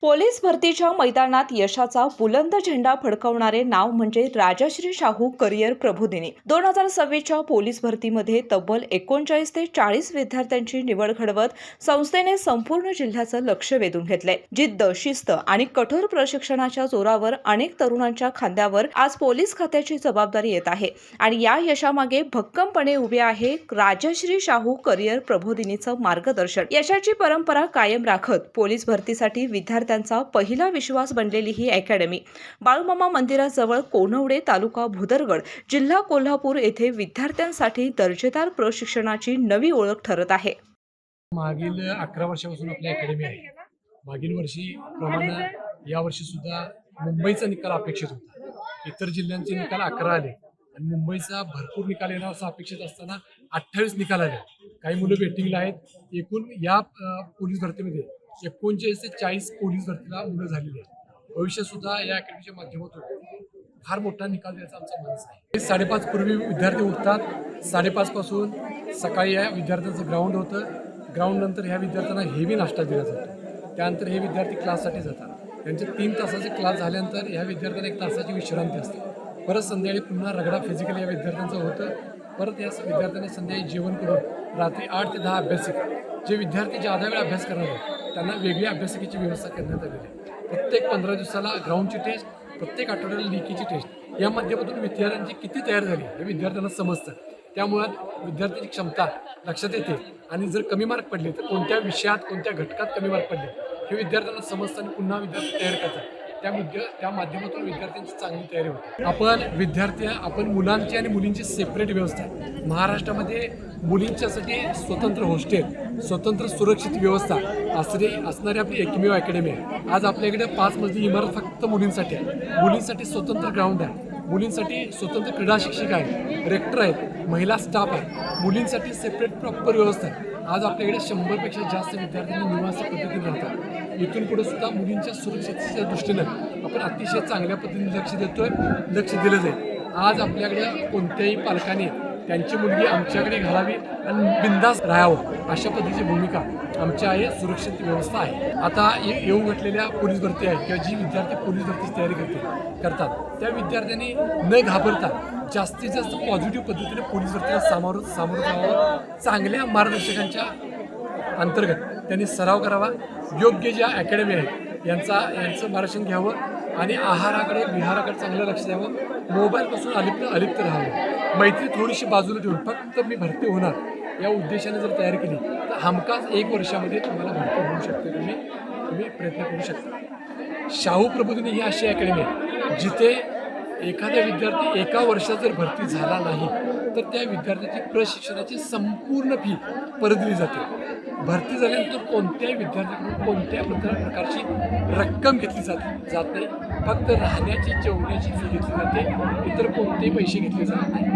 Police भरतीच्या मैदानात यशाचा बुलंद झेंडा फडकवणारे नाव म्हणजे राजश्री शाहू करिअर प्रबोधिनी. 2026च्या पोलीस भरतीमध्ये तब्बल 39 ते 40 विद्यार्थ्यांची निवड घडवत संस्थेने संपूर्ण जिल्ह्याचं लक्ष वेधून घेतलंय. जिद्द, शिस्त आणि कठोर प्रशिक्षणाच्या जोरावर अनेक तरुणांच्या खांद्यावर आज पोलीस खात्याची जबाबदारी येत आहे आणि या यशामागे भक्कमपणे उभे आहे राजश्री शाहू करिअर प्रबोधिनीचं मार्गदर्शन. यशाची परंपरा कायम राखत पोलीस भरतीसाठी विद्यार्थ्यांचा पहिला विश्वास बनलेली ही अकॅडमी बाळूमामा मंदिराजवळ कोनवडे, तालुका भुदरगड, जिल्हा कोल्हापूर येथे विद्यार्थ्यांसाठी दर्जेदार प्रशिक्षणाची नवी ओळख ठरत आहे. मागील 11 वर्षापासून आपली अकॅडमी आहे. मागील वर्षी प्रमाणे यावर्षी सुद्धा मुंबईचा निकाल अपेक्षित होता. इतर जिल्ह्यांचे निकाल 11 आले आणि मुंबईचा भरपूर निकाल येणार असं अपेक्षित असताना 28 निकाल आले. काही मुलं वेटिंगला आहेत. एकूण या पोलीस भरतीमध्ये 39 ते 40 पोलीस भरतीला मुलं झालेली आहेत. भविष्यात सुद्धा या अकॅडमीच्या माध्यमातून फार मोठा निकाल द्यायचा आमचा मानस आहे. 5:30 पूर्वी विद्यार्थी उठतात. 5:30 पासून सकाळी या विद्यार्थ्यांचं ग्राउंड होतं. ग्राउंड नंतर ह्या विद्यार्थ्यांना हेवी नाश्ता दिला जातो. त्यानंतर हे विद्यार्थी क्लाससाठी जातात. त्यांचे 3 तासाचे क्लास झाल्यानंतर ह्या विद्यार्थ्यांना 1 तासाची विश्रांती असते. परत संध्याकाळी पुन्हा रगडा फिजिकल या विद्यार्थ्यांचं होतं. परत या विद्यार्थ्यांना संध्याकाळी जेवण करून रात्री 8 ते 10 अभ्यासिका. जे विद्यार्थी ज्यादा वेळ अभ्यास करणार आहेत त्यांना वेगळी अभ्यासिकेची व्यवस्था करण्यात आलेली आहे. प्रत्येक 15 दिवसाला ग्राउंडची टेस्ट, प्रत्येक आठवड्याला लेखीची टेस्ट. या माध्यमातून विद्यार्थ्यांची किती तयार झाली हे विद्यार्थ्यांना समजतं. त्यामुळे विद्यार्थ्यांची क्षमता लक्षात येते आणि जर कमी मार्क पडले तर कोणत्या विषयात, कोणत्या घटकात कमी मार्क पडले हे विद्यार्थ्यांना समजतं आणि पुन्हा विद्यार्थी तयार करतात. त्या माध्यमातून विद्यार्थ्यांची चांगली तयारी होते. आपण मुलांची आणि मुलींची सेपरेट व्यवस्था आहे. महाराष्ट्रामध्ये मुलींच्यासाठी स्वतंत्र हॉस्टेल, स्वतंत्र सुरक्षित व्यवस्था असणारी आपली एकमेव अकॅडमी आहे. आज आपल्याकडे 5 मजली इमारत फक्त मुलींसाठी आहे. मुलींसाठी स्वतंत्र ग्राउंड आहे. मुलींसाठी स्वतंत्र क्रीडा शिक्षक आहेत, रेक्टर आहेत, महिला स्टाफ आहे. मुलींसाठी सेपरेट प्रॉपर व्यवस्था आहे. आज आपल्याकडे 100पेक्षा जास्त विद्यार्थ्यांनी निवासी पद्धतीने राहतात. इथून पुढे सुद्धा मुलींच्या सुरक्षिततेच्या दृष्टीनं आपण अतिशय चांगल्या पद्धतीने लक्ष दिलं जाईल. आज आपल्याकडे कोणत्याही पालकाने त्यांची मुलगी आमच्याकडे घालावी आणि बिंदास राहावं अशा पद्धतीची भूमिका आमची आहे. सुरक्षित व्यवस्था आहे. आता येऊन घटलेल्या पोलीस भरती आहे किंवा जी विद्यार्थी पोलीस भरतीची तयारी करतात त्या विद्यार्थ्यांनी न घाबरता जास्तीत जास्त पॉझिटिव्ह पद्धतीने पोलीस भरतीला सामोरं जावं. चांगल्या मार्गदर्शकांच्या अंतर्गत त्यांनी सराव करावा. योग्य ज्या अकॅडमी आहेत यांचं मार्गदर्शन घ्यावं आणि आहाराकडे, विहाराकडे चांगलं लक्ष द्यावं. मोबाईलपासून अलिप्त राहावं. मैत्री थोडीशी बाजूला ठेवून फक्त मी भरती होणार या उद्देशाने जर तयारी केली तर हमखास 1 वर्षामध्ये तुम्हाला भरती होऊ शकते. तुम्ही प्रयत्न करू शकता. शाहू प्रबोधिनी ही अशी अकॅडमी आहे जिथे एखादा विद्यार्थी 1 वर्षात जर भरती झाला नाही तर त्या विद्यार्थ्याची प्रशिक्षणाची संपूर्ण फी परत दिली जाते. भरती झाल्यानंतर कोणत्याही विद्यार्थ्याकडून कोणत्या प्रकारची रक्कम घेतली जात नाही. फक्त राहण्याची, जेवण्याची फी घेतली जाते. इतर कोणतेही पैसे घेतले जात नाही.